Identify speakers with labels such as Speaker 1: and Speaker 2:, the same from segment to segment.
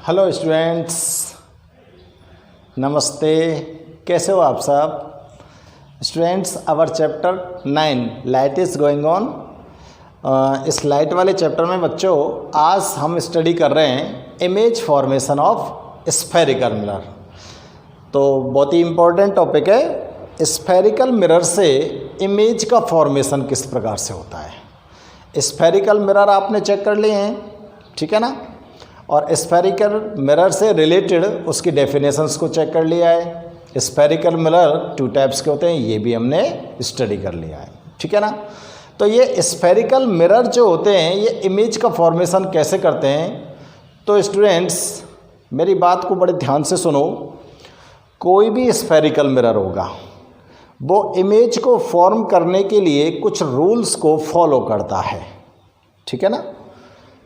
Speaker 1: Hello students, नमस्ते। कैसे हो आप सब students? Our chapter 9 light is going on. इस लाइट वाले चैप्टर में बच्चों आज हम स्टडी कर रहे हैं image formation of spherical mirror. तो बहुत ही इम्पोर्टेंट टॉपिक है। स्फेरिकल मिरर से इमेज का फॉर्मेशन किस प्रकार से होता है। स्फेरिकल मिरर आपने चेक कर लिए हैं, ठीक है ना, और स्फेरिकल मिरर से रिलेटेड उसकी डेफिनेशंस को चेक कर लिया है। स्फेरिकल मिरर 2 टाइप्स के होते हैं, ये भी हमने स्टडी कर लिया है, ठीक है ना। तो ये स्फेरिकल मिरर जो होते हैं ये इमेज का फॉर्मेशन कैसे करते हैं। तो स्टूडेंट्स मेरी बात को बड़े ध्यान से सुनो। कोई भी स्फेरिकल मिरर होगा वो इमेज को फॉर्म करने के लिए कुछ रूल्स को फॉलो करता है, ठीक है ना।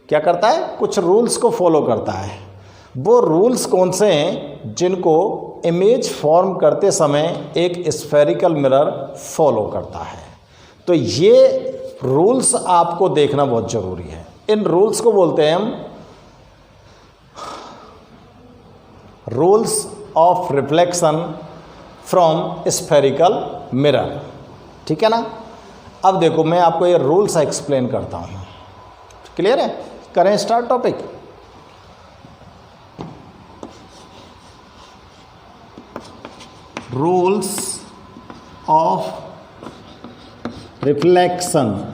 Speaker 1: क्या करता है? कुछ रूल्स को फॉलो करता है। वो रूल्स कौन से हैं जिनको इमेज फॉर्म करते समय एक स्फेरिकल मिरर फॉलो करता है। तो ये रूल्स आपको देखना बहुत ज़रूरी है। इन रूल्स को बोलते हैं हम rules of reflection from spherical mirror, ठीक है ना। अब देखो मैं आपको ये रूल्स एक्सप्लेन करता हूँ, क्लियर है? करें start topic. Rules of reflection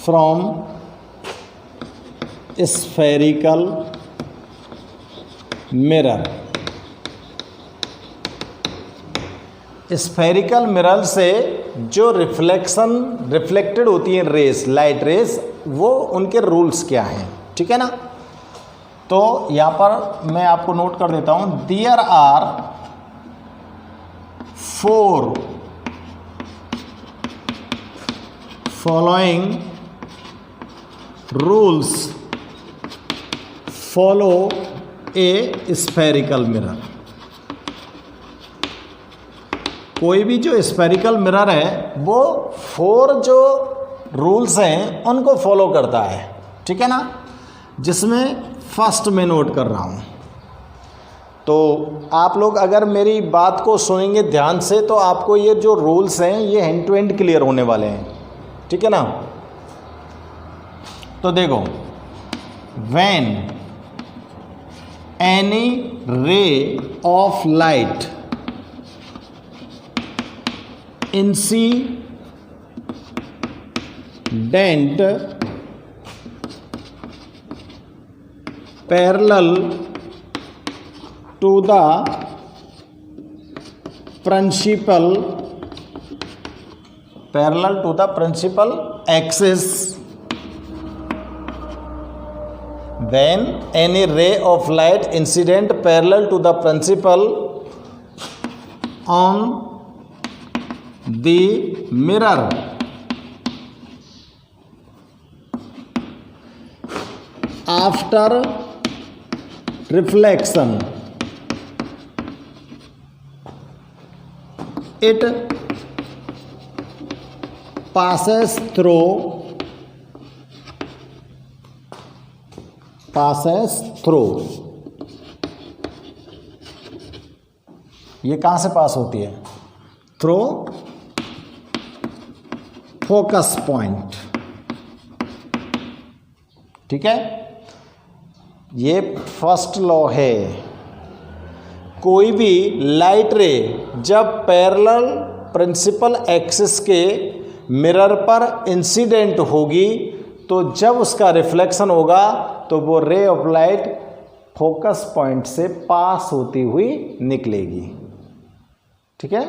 Speaker 1: from spherical mirror. Spherical mirror से जो रिफ्लेक्टेड होती हैं रेस, लाइट रेस, वो उनके रूल्स क्या हैं, ठीक है ना। तो यहाँ पर मैं आपको नोट कर देता हूँ, there are 4 following rules follow a spherical mirror. कोई भी जो स्फेरिकल मिरर है वो 4 जो रूल्स हैं उनको फॉलो करता है, ठीक है ना। जिसमें फर्स्ट में नोट कर रहा हूँ। तो आप लोग अगर मेरी बात को सुनेंगे ध्यान से तो आपको ये जो रूल्स हैं ये हैंड टू हैंड क्लियर होने वाले हैं, ठीक है ना। तो देखो, when any ray of light incident parallel to the principal axis, when any ray of light incident parallel to the principal on the mirror after reflection, it passes through ये कहाँ से पास होती है? थ्रू फोकस पॉइंट, ठीक है। ये first law है। कोई भी लाइट रे जब पैरेलल प्रिंसिपल एक्सिस के मिरर पर इंसिडेंट होगी तो जब उसका रिफ्लेक्शन होगा तो वो रे ऑफ लाइट फोकस पॉइंट से पास होती हुई निकलेगी, ठीक है।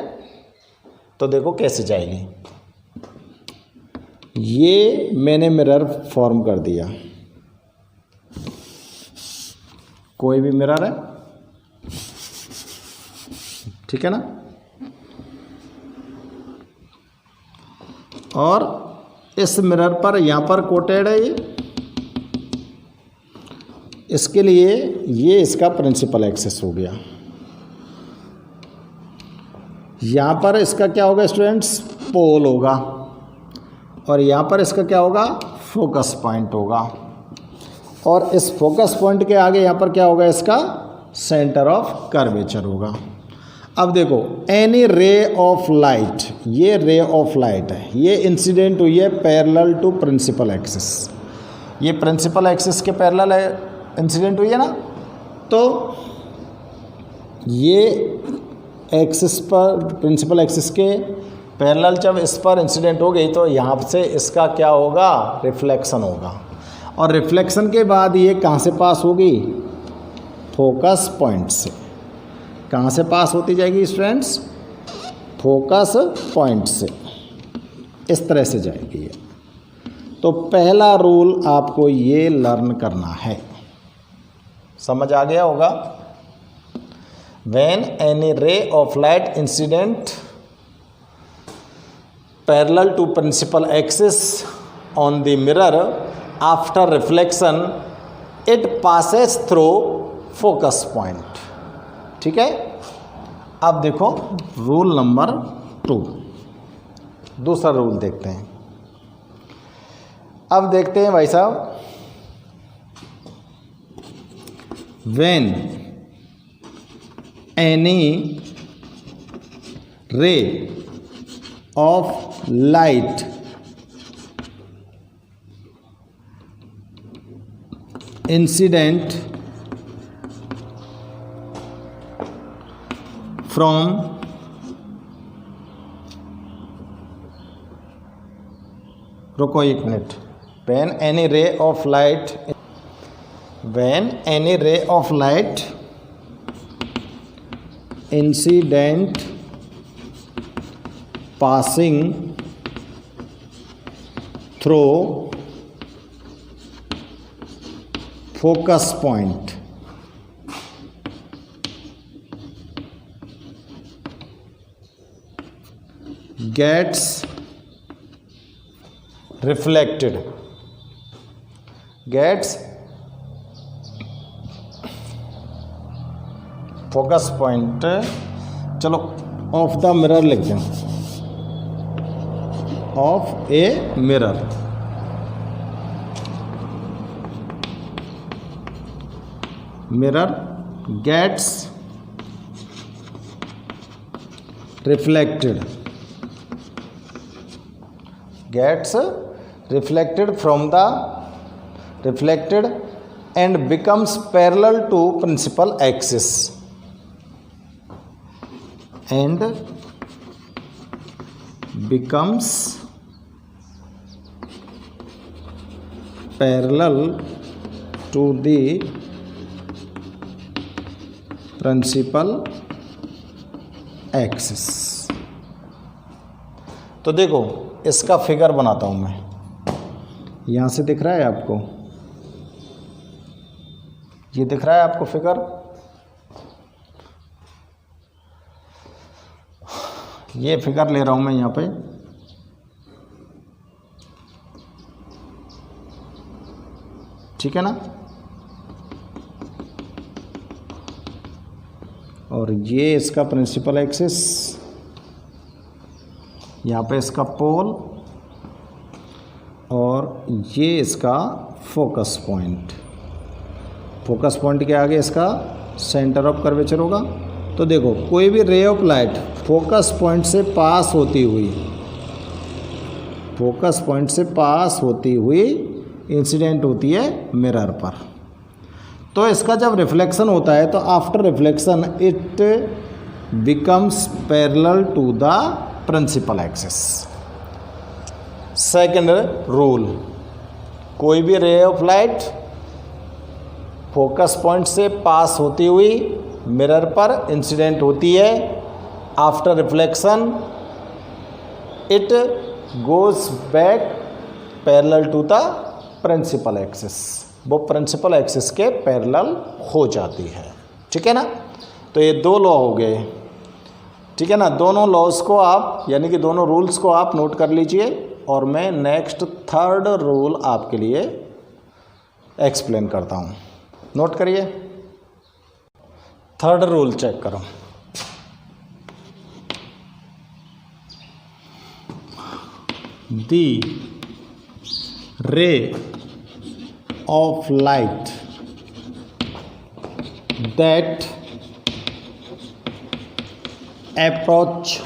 Speaker 1: तो देखो कैसे जाएगी। ये मैंने मिरर फॉर्म कर दिया। कोई भी मिरर है, ठीक है ना, और इस मिरर पर यहाँ पर कोटेड है ये। इसके लिए ये इसका प्रिंसिपल एक्सिस हो गया। यहाँ पर इसका क्या होगा स्टूडेंट्स? पोल होगा। और यहाँ पर इसका क्या होगा? फोकस पॉइंट होगा। और इस फोकस पॉइंट के आगे यहाँ पर क्या होगा, इसका सेंटर ऑफ कर्वेचर होगा। अब देखो एनी रे ऑफ लाइट, ये रे ऑफ लाइट है, ये इंसिडेंट हुई है पैरेलल टू प्रिंसिपल एक्सिस, ये प्रिंसिपल एक्सिस के पैरेलल है इंसिडेंट हुई है ना। तो ये एक्सिस पर, प्रिंसिपल एक्सिस के पैरेलल जब इस पर इंसिडेंट हो गई तो यहाँ से इसका क्या होगा, रिफ्लेक्शन होगा। और रिफ्लेक्शन के बाद ये कहाँ से पास होगी, फोकस पॉइंट से। कहाँ से पास होती जाएगी स्टूडेंट्स, फोकस पॉइंट से, इस तरह से जाएगी ये। तो पहला रूल आपको ये लर्न करना है, समझ आ गया होगा। When any ray of light incident parallel to principal axis on the mirror after reflection it passes through focus point. ठीक है। अब देखो रूल नंबर 2, दूसरा रूल देखते हैं। अब देखते हैं भाई साहब, when any ray of light incident from रुको एक minute, when any ray of light incident passing through focus point gets reflected, focus point, चलो ऑफ द मिरर लिख दें, of a mirror, mirror gets reflected, reflected and becomes parallel to principal axis and becomes parallel to the principal axis। तो देखो इसका figure बनाता हूं मैं, यहां से दिख रहा है आपको, ये दिख रहा है आपको फिगर, ये फिगर ले रहा हूं मैं यहां पे, ठीक है ना। और ये इसका प्रिंसिपल एक्सिस, यहाँ पे इसका पोल, और ये इसका फोकस पॉइंट, फोकस पॉइंट के आगे इसका सेंटर ऑफ कर्वेचर होगा। तो देखो कोई भी रे ऑफ लाइट फोकस पॉइंट से पास होती हुई इंसिडेंट होती है मिरर पर। तो इसका जब रिफ्लेक्शन होता है तो after reflection it becomes parallel to the principal axis. Second rule, कोई भी रे ऑफ लाइट फोकस पॉइंट से पास होती हुई मिरर पर इंसिडेंट होती है, after reflection it goes back parallel to the principal axis, वो प्रिंसिपल एक्सिस के पैरेलल हो जाती है। ठीक है ना। तो ये दो लॉ हो गए, ठीक है ना। दोनों लॉज को आप, यानी कि दोनों रूल्स को आप नोट कर लीजिए, और मैं नेक्स्ट थर्ड रूल आपके लिए एक्सप्लेन करता हूँ। नोट करिए, थर्ड रूल चेक करो। दी रे of light that approach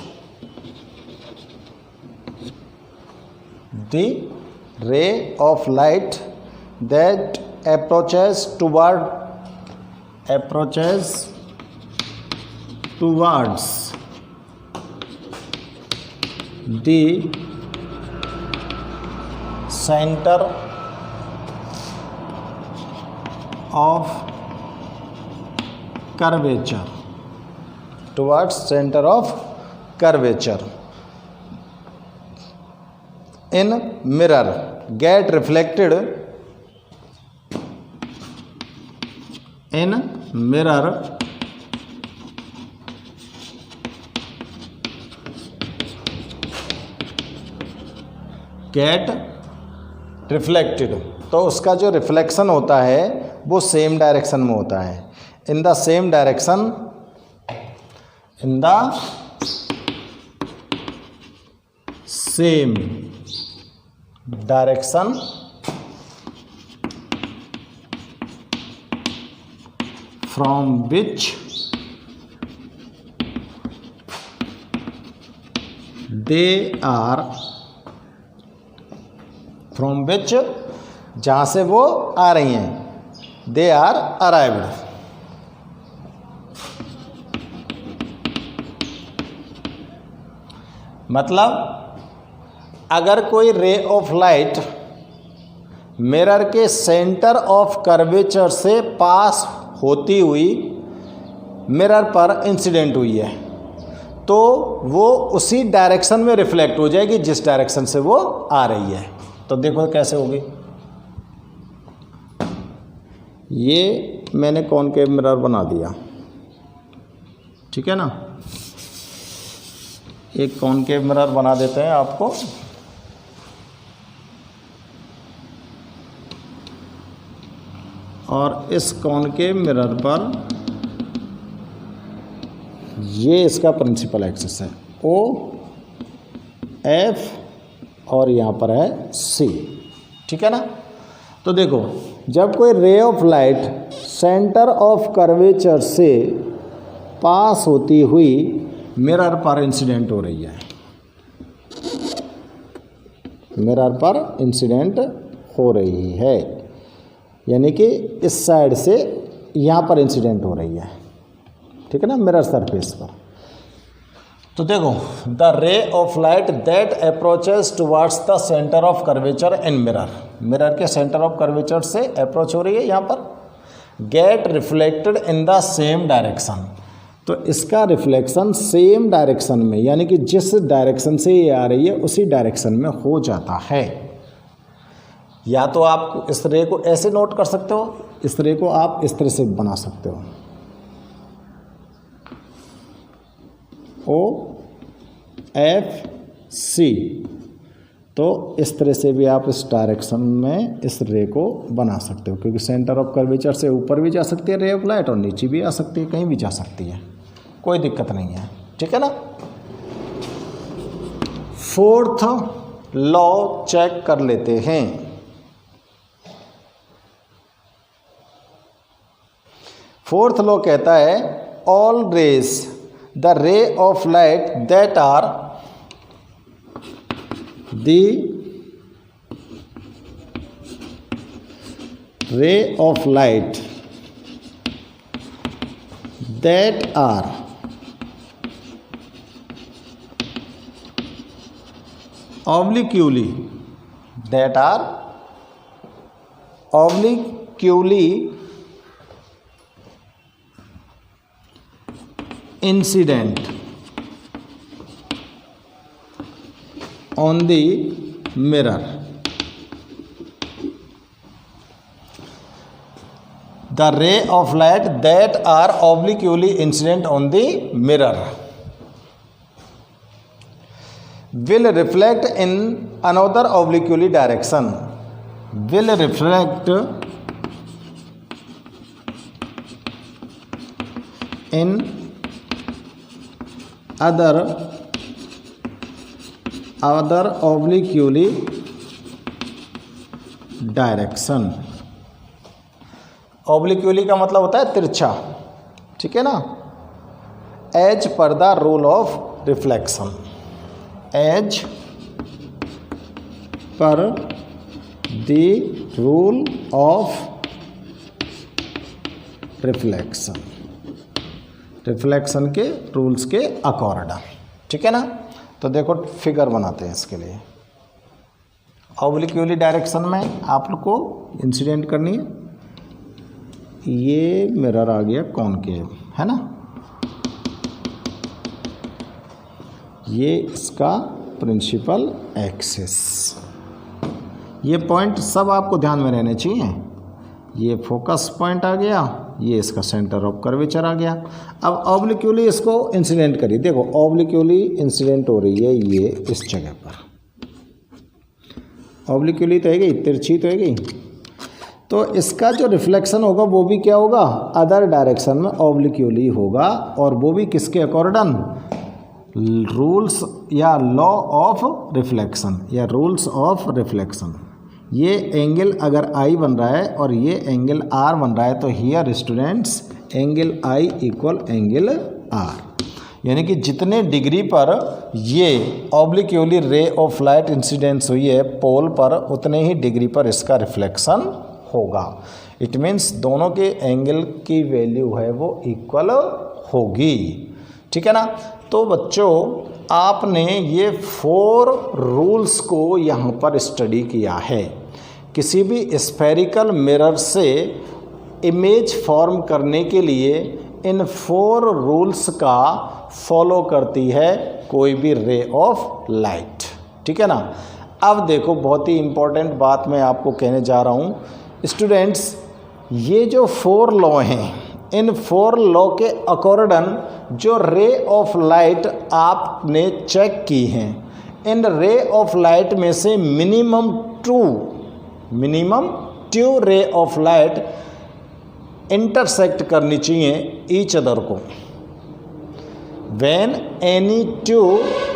Speaker 1: the ray of light that approaches towards the center of curvature, towards center of curvature in mirror get reflected in mirror get reflected। तो उसका जो reflection होता है वो same direction में होता है, in the same direction, in the same direction from which जहाँ से वो आ रही हैं, they are arrived। मतलब अगर कोई रे ऑफ लाइट मिरर के सेंटर ऑफ कर्वेचर से पास होती हुई मिरर पर इंसिडेंट हुई है तो वो उसी डायरेक्शन में रिफ्लेक्ट हो जाएगी जिस डायरेक्शन से वो आ रही है। तो देखो कैसे होगी, ये मैंने कॉनकेव मिरर बना दिया, ठीक है ना। एक कॉनकेव मिरर बना देते हैं आपको, और इस कॉनकेव मिरर पर ये इसका प्रिंसिपल एक्सिस है ओ एफ और यहाँ पर है सी, ठीक है ना। तो देखो जब कोई रे of light centre of curvature से पास होती हुई मिरर पर इंसिडेंट हो रही है, मिरर पर इंसिडेंट हो रही है, यानी कि इस साइड से यहाँ पर इंसिडेंट हो रही है, ठीक है ना, मिरर सरफेस पर। तो देखो the ray of light that approaches towards the centre of curvature in mirror, mirror के सेंटर ऑफ कर्वेचर से अप्रोच हो रही है यहाँ पर, gate reflected in the same direction. तो इसका रिफ्लेक्शन सेम डायरेक्शन में, यानी कि जिस डायरेक्शन से ये आ रही है उसी डायरेक्शन में हो जाता है। या तो आप इस रे को ऐसे नोट कर सकते हो, इस रे को आप इस तरह से बना सकते हो, ओ एफ सी। तो इस तरह से भी आप इस डायरेक्शन में इस रे को बना सकते हो, क्योंकि सेंटर ऑफ कर्वेचर से ऊपर भी जा सकती है रे ऑफ लाइट और नीचे भी आ सकती है, कहीं भी जा सकती है, कोई दिक्कत नहीं है, ठीक है ना। फोर्थ लॉ चेक कर लेते हैं। फोर्थ लॉ कहता है all rays the ray of light that are the ray of light that are obliquely, that are obliquely incident on the mirror. The ray of light that are obliquely incident on the mirror will reflect in another obliquely direction, will reflect in other obliquely direction, ऑब्लिक्यूली का मतलब होता है तिरछा, ठीक है ना। As per the rule of reflection, as per the rule of reflection, reflection के rules के अकॉर्डिंग, ठीक है ना। तो देखो फिगर बनाते हैं इसके लिए। ऑब्लिक्यूली डायरेक्शन में आप लोग को इंसिडेंट करनी है, ये मिरर आ गया कॉनकेव, है ना, ये इसका प्रिंसिपल एक्सिस, ये पॉइंट सब आपको ध्यान में रहने चाहिए। ये फोकस पॉइंट आ गया, ये इसका सेंटर ऑफ कर्वेचर आ गया। अब ऑब्लिक्यूली इसको इंसिडेंट करिए, देखो ऑब्लिक्यूली इंसिडेंट हो रही है ये इस जगह पर, ऑब्लिक्यूली तो है गई, तिरछी तो है गई, तो इसका जो रिफ्लेक्शन होगा वो भी क्या होगा, अदर डायरेक्शन में ऑब्लिक्यूली होगा, और वो भी किसके अकॉर्डिंग, रूल्स या लॉ ऑफ रिफ्लेक्शन या रूल्स ऑफ रिफ्लेक्शन। ये एंगल अगर आई बन रहा है और ये एंगल आर बन रहा है, तो here students angle i equal angle r, यानी कि जितने डिग्री पर ये ऑब्लिक्यूली रे ऑफ लाइट इंसिडेंस हुई है पोल पर, उतने ही डिग्री पर इसका रिफ्लेक्शन होगा। इट मीन्स दोनों के एंगल की वैल्यू है वो इक्वल होगी, ठीक है ना। तो बच्चों आपने ये 4 रूल्स को यहाँ पर स्टडी किया है। किसी भी स्फेरिकल मिरर से इमेज फॉर्म करने के लिए इन 4 रूल्स का फॉलो करती है कोई भी रे ऑफ लाइट, ठीक है ना। अब देखो बहुत ही इम्पोर्टेंट बात मैं आपको कहने जा रहा हूँ स्टूडेंट्स, ये जो 4 लॉ हैं, इन 4 लॉ के अकॉर्डिंग जो रे ऑफ लाइट आपने चेक की हैं, इन रे ऑफ लाइट में से मिनिमम 2 रे ऑफ लाइट इंटरसेक्ट करनी चाहिए ईच अदर को। व्हेन एनी 2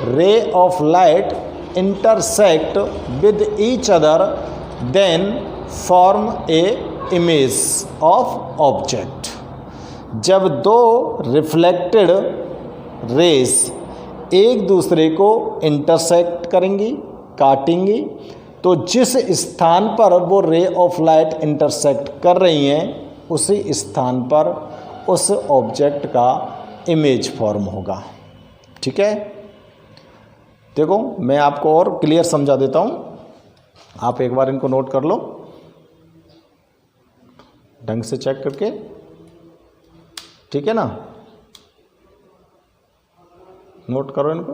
Speaker 1: रे of light intersect with each other than form A image of object. जब 2 रिफ्लेक्टेड रेस एक दूसरे को इंटरसेक्ट करेंगी, काटेंगी, तो जिस स्थान पर वो रे ऑफ लाइट इंटरसेक्ट कर रही हैं उसी स्थान पर उस ऑब्जेक्ट का इमेज फॉर्म होगा, ठीक है। देखो मैं आपको और क्लियर समझा देता हूँ, आप एक बार इनको नोट कर लो ढंग से चेक करके, ठीक है ना, नोट करो इनको।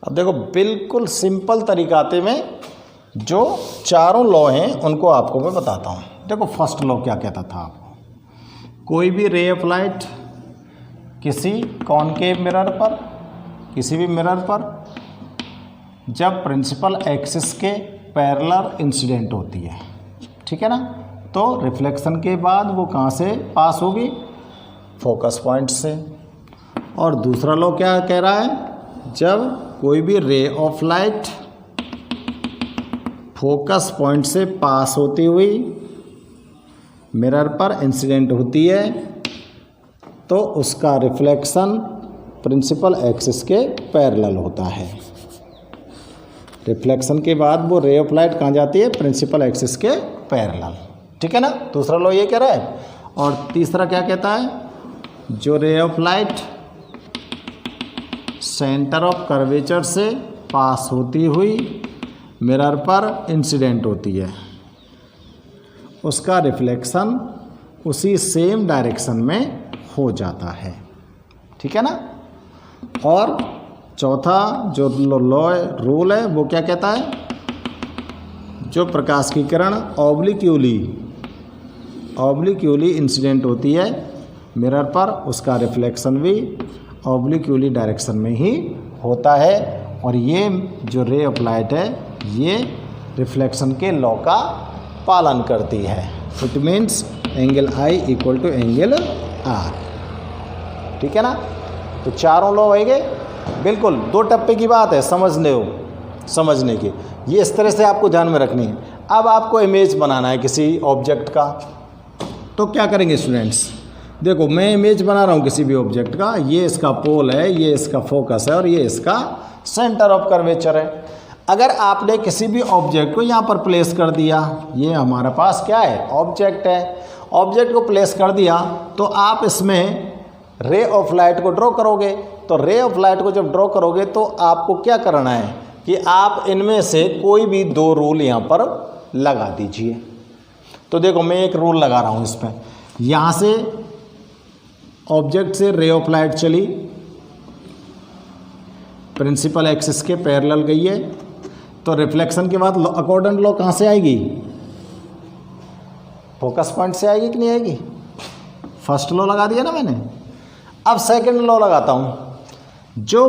Speaker 1: अब देखो बिल्कुल सिंपल तरीकाते में जो 4 लॉ हैं उनको आपको मैं बताता हूँ। देखो फर्स्ट लॉ क्या कहता था आपको, कोई भी रे ऑफ लाइट किसी कॉनकेव मिरर पर, किसी भी मिरर पर जब प्रिंसिपल एक्सिस के पैरेलल इंसिडेंट होती है, ठीक है ना, तो रिफ्लेक्शन के बाद वो कहाँ से पास होगी, फोकस पॉइंट से। और दूसरा लॉ क्या कह रहा है, जब कोई भी रे ऑफ लाइट फोकस पॉइंट से पास होती हुई मिरर पर इंसिडेंट होती है तो उसका रिफ्लेक्शन प्रिंसिपल एक्सिस के पैरेलल होता है। रिफ्लेक्शन के बाद वो रे ऑफ लाइट कहाँ जाती है, प्रिंसिपल एक्सिस के पैरेलल, ठीक है ना। दूसरा लॉ ये कह रहा है। और तीसरा क्या कहता है, जो रे of light centre of curvature से पास होती हुई मिरर पर इंसिडेंट होती है उसका रिफ्लेक्शन उसी सेम डायरेक्शन में हो जाता है, ठीक है ना। और चौथा जो लॉ रूल है वो क्या कहता है, जो प्रकाश की किरण ऑब्लिक्यूली इंसिडेंट होती है मिरर पर, उसका रिफ्लेक्शन भी ऑब्लिक्यूली डायरेक्शन में ही होता है। और ये जो रे ऑफ लाइट है ये रिफ्लेक्शन के लॉ का पालन करती है। It means angle i equal to angle r, ठीक है ना। तो 4 लॉ हो गए, बिल्कुल 2 टप्पे की बात है समझने की, ये इस तरह से आपको ध्यान में रखनी है। अब आपको इमेज बनाना है किसी ऑब्जेक्ट का, तो क्या करेंगे स्टूडेंट्स? देखो मैं इमेज बना रहा हूँ किसी भी ऑब्जेक्ट का, ये इसका पोल है, ये इसका फोकस है और ये इसका सेंटर ऑफ कर्वेचर है। अगर आपने किसी भी ऑब्जेक्ट को यहाँ पर प्लेस कर दिया, ये हमारे पास क्या है? ऑब्जेक्ट है। ऑब्जेक्ट को प्लेस कर दिया तो आप इसमें रे ऑफ लाइट को ड्रॉ करोगे। तो रे ऑफ लाइट को जब ड्रॉ करोगे तो आपको क्या करना है कि आप इनमें से कोई भी 2 रूल यहाँ पर लगा दीजिए। तो देखो मैं एक रूल लगा रहा हूँ इसमें, यहाँ से ऑब्जेक्ट से रे ऑफ लाइट चली, प्रिंसिपल एक्सिस के पैरेलल गई है, तो रिफ्लेक्शन के बाद अकॉर्डेंट लॉ कहाँ से आएगी? फोकस पॉइंट से आएगी कि नहीं आएगी? फर्स्ट लॉ लगा दिया ना मैंने। अब सेकंड लॉ लगाता हूँ, जो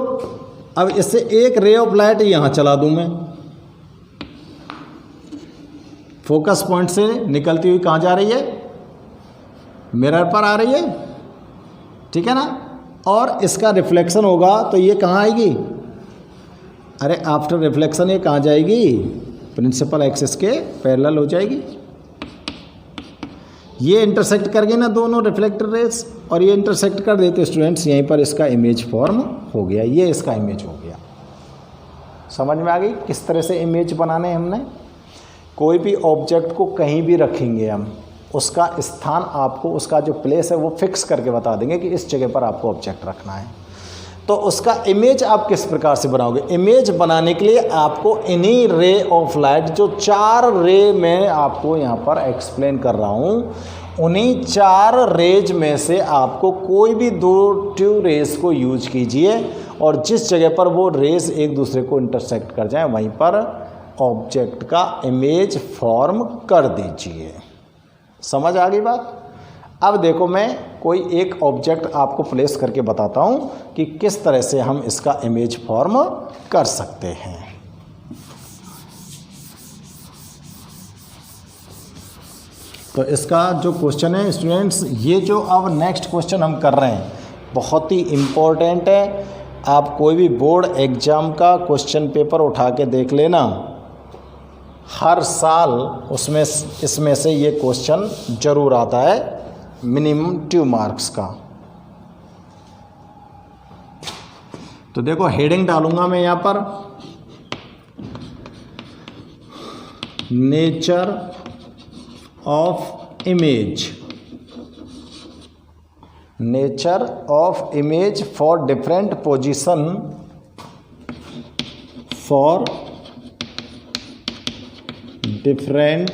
Speaker 1: अब इससे एक रे ऑफ लाइट यहाँ चला दूँ मैं, फोकस पॉइंट से निकलती हुई कहाँ जा रही है? मिरर पर आ रही है, ठीक है ना। और इसका रिफ्लेक्शन होगा तो ये कहाँ आएगी? अरे आफ्टर रिफ्लेक्शन ये कहाँ जाएगी? प्रिंसिपल एक्सिस के पैरेलल हो जाएगी। ये इंटरसेक्ट कर गए ना दोनों रिफ्लेक्टेड रेज, और ये इंटरसेक्ट कर देते स्टूडेंट्स, यहीं पर इसका इमेज फॉर्म हो गया, ये इसका इमेज हो गया। समझ में आ गई किस तरह से इमेज बनाने हमने? कोई भी ऑब्जेक्ट को कहीं भी रखेंगे हम, उसका स्थान आपको, उसका जो प्लेस है वो फिक्स करके बता देंगे कि इस जगह पर आपको ऑब्जेक्ट रखना है। तो उसका इमेज आप किस प्रकार से बनाओगे? इमेज बनाने के लिए आपको इन्हीं रे ऑफ लाइट, जो 4 रे मैं आपको यहाँ पर एक्सप्लेन कर रहा हूँ, उन्हीं 4 रेज में से आपको कोई भी 2 रेज को यूज कीजिए, और जिस जगह पर वो रेज एक दूसरे को इंटरसेक्ट कर जाए वहीं पर ऑब्जेक्ट का इमेज फॉर्म कर दीजिए। समझ आ गई बात? अब देखो मैं कोई एक ऑब्जेक्ट आपको प्लेस करके बताता हूँ कि किस तरह से हम इसका इमेज फॉर्म कर सकते हैं। तो इसका जो क्वेश्चन है स्टूडेंट्स, ये जो अब नेक्स्ट क्वेश्चन हम कर रहे हैं बहुत ही इम्पोर्टेंट है। आप कोई भी बोर्ड एग्जाम का क्वेश्चन पेपर उठा के देख लेना, हर साल उसमें इसमें से ये क्वेश्चन जरूर आता है, मिनिमम 2 मार्क्स का। तो देखो हेडिंग डालूंगा मैं यहाँ पर, nature of image, nature of image for different position, for different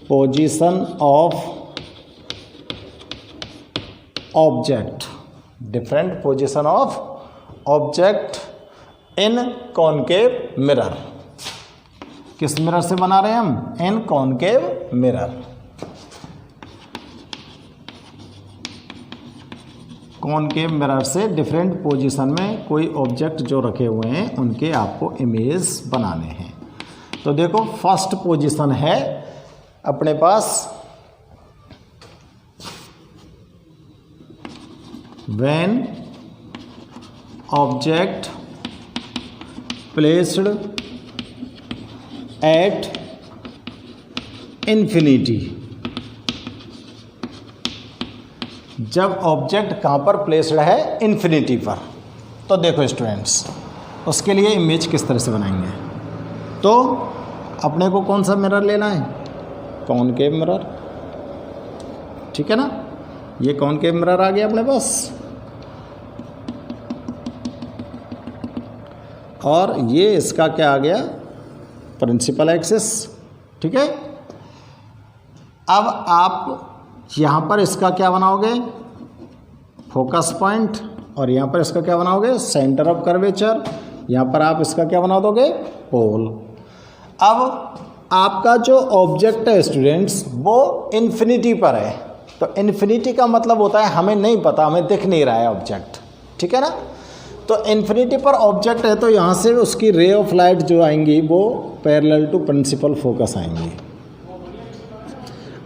Speaker 1: position of object, different position of object in concave mirror. किस मिरर से बना रहे हैं हम? इन कॉनकेव मिरर। कॉनकेव मिरर से डिफरेंट पोजीशन में कोई ऑब्जेक्ट जो रखे हुए हैं उनके आपको इमेज बनाने हैं। तो देखो फर्स्ट पोजीशन है अपने पास, when object placed at infinity. जब ऑब्जेक्ट कहाँ पर प्लेस्ड है? इन्फिनिटी पर। तो देखो स्टूडेंट्स, उसके लिए इमेज किस तरह से बनाएंगे? तो अपने को कौन सा मिरर लेना है? कॉनकेव मिरर, ठीक है ना। ये कॉनकेव मिरर आ गया अपने पास, और ये इसका क्या आ गया? प्रिंसिपल एक्सिस, ठीक है। अब आप यहाँ पर इसका क्या बनाओगे? फोकस पॉइंट, और यहाँ पर इसका क्या बनाओगे? Centre of curvature. यहाँ पर आप इसका क्या बना दोगे? पोल। अब आपका जो ऑब्जेक्ट है स्टूडेंट्स वो इन्फिनिटी पर है, तो इन्फिनिटी का मतलब होता है हमें नहीं पता, हमें दिख नहीं रहा है ऑब्जेक्ट, ठीक है ना। तो इन्फिनिटी पर ऑब्जेक्ट है तो यहाँ से उसकी रे ऑफ लाइट जो आएंगी वो पैरेलल टू प्रिंसिपल फोकस आएंगी।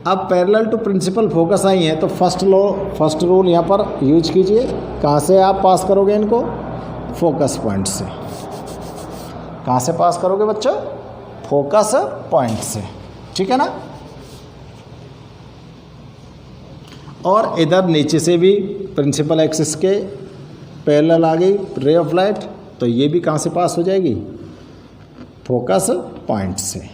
Speaker 1: अब पैरेलल टू प्रिंसिपल फोकस आई हैं तो फर्स्ट रूल यहाँ पर यूज कीजिए। कहाँ से आप पास करोगे इनको? फोकस पॉइंट से। कहाँ से पास करोगे बच्चों? फोकस पॉइंट से, ठीक है ना। और इधर नीचे से भी प्रिंसिपल एक्सिस के पैरेलल आ गई रे ऑफ लाइट, तो ये भी कहाँ से पास हो जाएगी? फोकस पॉइंट से।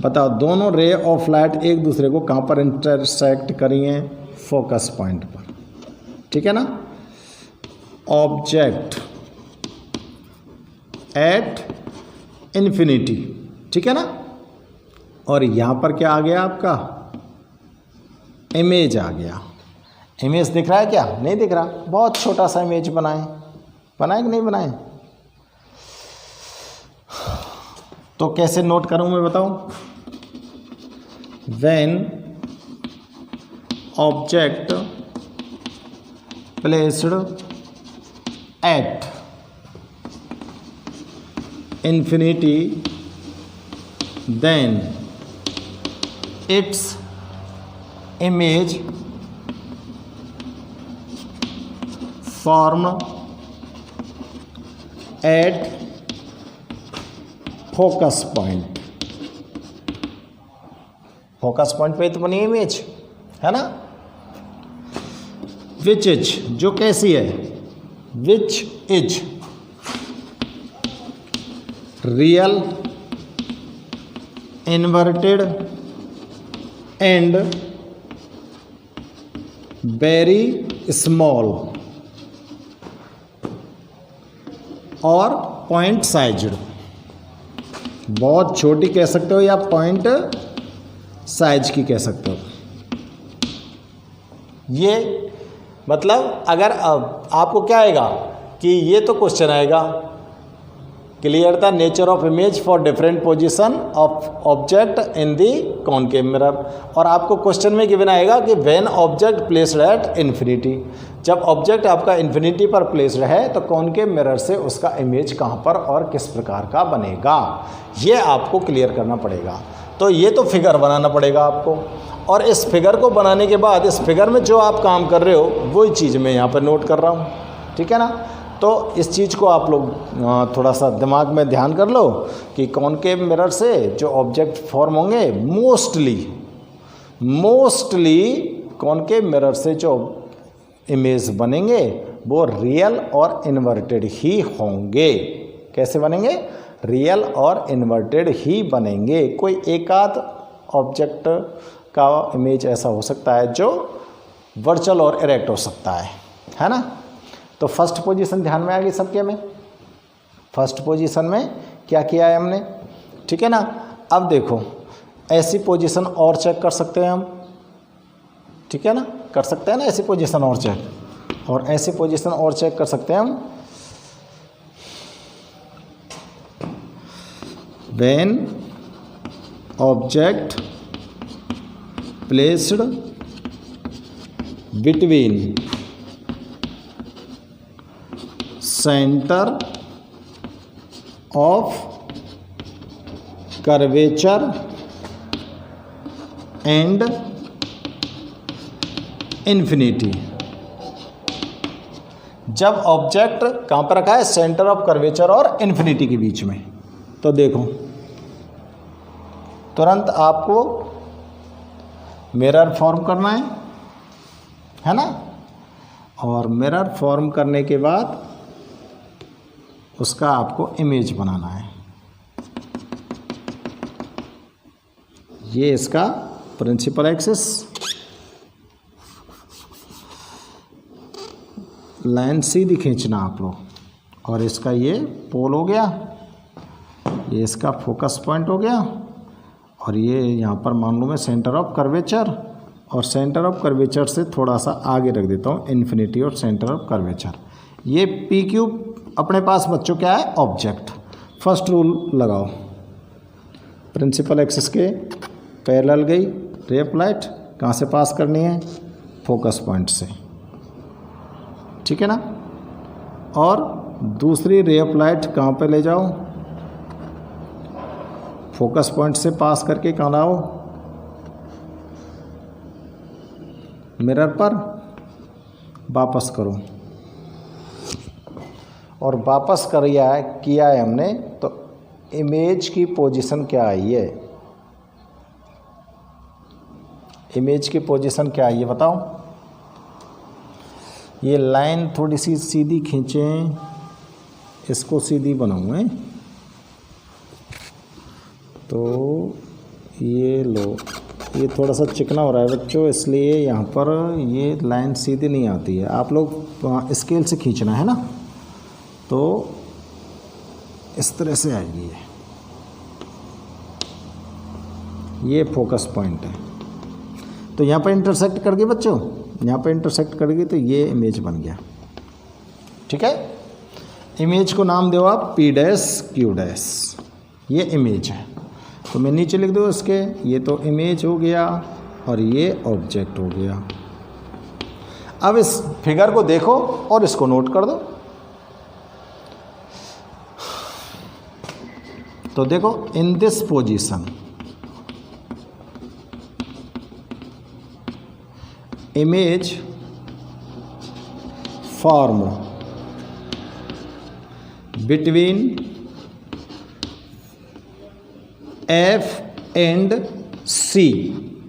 Speaker 1: बताओ दोनों रे ऑफ लाइट एक दूसरे को कहाँ पर इंटरसेक्ट करी हैं? फोकस पॉइंट पर, ठीक है ना। ऑब्जेक्ट एट इन्फिनिटी, ठीक है ना। और यहाँ पर क्या आ गया आपका? इमेज आ गया। इमेज दिख रहा है क्या? नहीं दिख रहा। बहुत छोटा सा इमेज बनाए कि नहीं बनाए? तो कैसे नोट करूं मैं बताऊं? When object placed eight infinity then its image formed at focus point। Focus point पे तो बनी इमेज है ना। विच इज, जो कैसी है? विच is real, inverted and very small और पॉइंट साइज्ड। बहुत छोटी कह सकते हो या पॉइंट साइज की कह सकते हो। ये मतलब अगर अब आपको क्या आएगा कि ये तो क्वेश्चन आएगा, clear the nature of image for different position of object in the concave mirror. और आपको क्वेश्चन में गिवन आएगा कि when object placed at infinity, जब ऑब्जेक्ट आपका इन्फिनिटी पर प्लेस्ड है तो कॉनकेव मिरर से उसका इमेज कहाँ पर और किस प्रकार का बनेगा, ये आपको क्लियर करना पड़ेगा। तो ये तो फिगर बनाना पड़ेगा आपको, और इस फिगर को बनाने के बाद इस फिगर में जो आप काम कर रहे हो वही चीज़ मैं यहाँ पर नोट कर रहा हूँ, ठीक है ना। तो इस चीज़ को आप लोग थोड़ा सा दिमाग में ध्यान कर लो कि कॉनकेव मिरर से जो ऑब्जेक्ट फॉर्म होंगे मोस्टली कॉनकेव मिरर से जो इमेज बनेंगे वो रियल और इन्वर्टेड ही होंगे। कैसे बनेंगे? रियल और इन्वर्टेड ही बनेंगे। कोई एक आध ऑब्जेक्ट का इमेज ऐसा हो सकता है जो वर्चुअल और इरेक्ट हो सकता है ना। तो फर्स्ट पोजीशन ध्यान में आ गई सबके में। फर्स्ट पोजीशन में क्या किया है हमने, ठीक है ना। अब देखो ऐसी पोजीशन और चेक कर सकते हैं हम, ठीक है ना, कर सकते हैं ना ऐसी पोजीशन और चेक, और ऐसी पोजीशन और चेक कर सकते हैं हम। When object placed between centre of curvature and infinity. जब ऑब्जेक्ट कहाँ पर रखा है? सेंटर ऑफ कर्वेचर और इन्फिनिटी के बीच में। तो देखो तुरंत आपको मिरर फॉर्म करना है ना, और मिरर फॉर्म करने के बाद उसका आपको इमेज बनाना है। ये इसका प्रिंसिपल एक्सिस, लाइन सीधी खींचना आप लोग, और इसका ये पोल हो गया, ये इसका फोकस पॉइंट हो गया, और ये यहाँ पर मान लो मैं सेंटर ऑफ कर्वेचर, और सेंटर ऑफ कर्वेचर से थोड़ा सा आगे रख देता हूँ इन्फिनिटी और सेंटर ऑफ कर्वेचर। ये पी क्यूब अपने पास बच्चों क्या है? ऑब्जेक्ट। फर्स्ट रूल लगाओ, प्रिंसिपल एक्सिस के पैरेलल गई रे ऑफ लाइट, कहाँ से पास करनी है? फोकस पॉइंट से, ठीक है ना। और दूसरी रे ऑफ लाइट कहाँ पे ले जाओ? फोकस पॉइंट से पास करके कहाँ लाओ? मिरर पर वापस करो, और वापस किया है हमने, तो इमेज की पोजीशन क्या आई है, इमेज की पोजीशन क्या आई है बताओ। ये लाइन थोड़ी सी सीधी खींचें, इसको सीधी बनाऊँ, तो ये लो, ये थोड़ा सा चिकना हो रहा है बच्चों, इसलिए यहाँ पर ये लाइन सीधी नहीं आती है। आप लोग स्केल से खींचना है ना, तो इस तरह से आएगी ये फोकस पॉइंट है। तो यहाँ पर इंटरसेक्ट कर गई बच्चों, यहाँ पर इंटरसेक्ट कर गई, तो ये इमेज बन गया। ठीक है, इमेज को नाम दो आप P डैश Q डैश, ये इमेज है। तो मैं नीचे लिख दूँ इसके, ये तो इमेज हो गया और ये ऑब्जेक्ट हो गया। अब इस फिगर को देखो और इसको नोट कर दो। तो देखो, in this position image formed between F and C,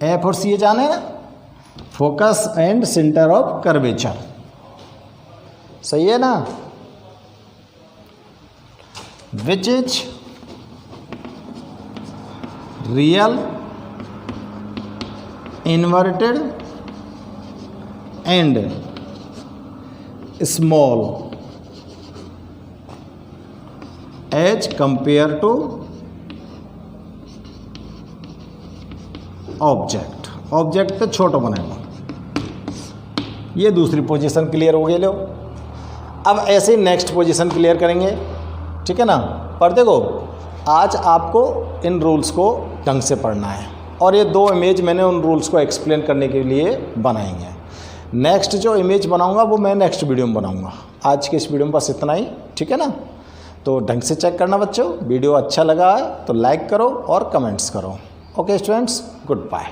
Speaker 1: F और C ये जाने ना, focus and centre of curvature, सही है ना, which is real, inverted and small as compare to object. Object तो छोटा बनेगा। ये दूसरी पोजीशन क्लियर हो गई। लो अब ऐसे नेक्स्ट पोजीशन क्लियर करेंगे, ठीक है ना। पर देखो, आज आपको इन रूल्स को ढंग से पढ़ना है, और ये दो इमेज मैंने उन रूल्स को एक्सप्लेन करने के लिए बनाएंगे। नेक्स्ट जो इमेज बनाऊंगा वो मैं नेक्स्ट वीडियो में बनाऊंगा। आज के इस वीडियो में बस इतना ही, ठीक है ना। तो ढंग से चेक करना बच्चों, वीडियो अच्छा लगा है तो लाइक करो और कमेंट्स करो। Okay students, good bye.